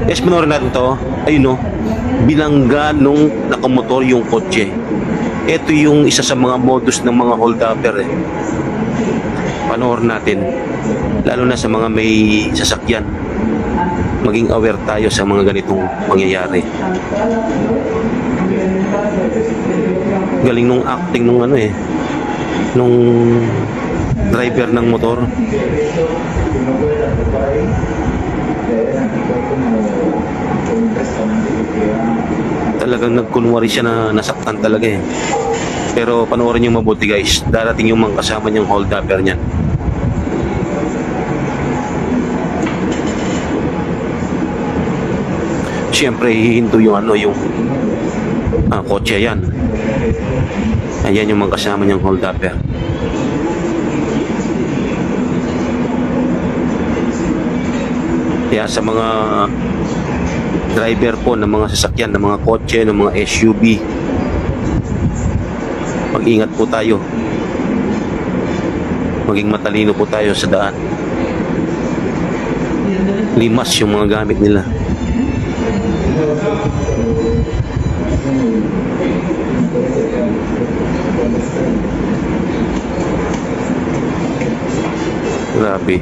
Yes, panoorin natin to. Ayun, no, binangga nung nakamotor yung kotse. Ito yung isa sa mga modus ng mga hold-upper eh. Panoorin natin. Lalo na sa mga may sasakyan. Maging aware tayo sa mga ganitong pangyayari. Galing nung acting nung ano eh. Nung driver ng motor. Talagang nagkunwari siya na nasaktan talaga eh. Pero panoorin niyo mabuti guys. Darating yung mga kasama niyang hold-upper niyan. Siyempre hihinto yung ano yung kotse yan. Ayan yung mga kasama niyang hold-upper. Kaya sa mga driver po ng mga sasakyan, ng mga kotse, ng mga SUV, mag-ingat po tayo. Maging matalino po tayo sa daan. Limas yung mga gamit nila. Grabe.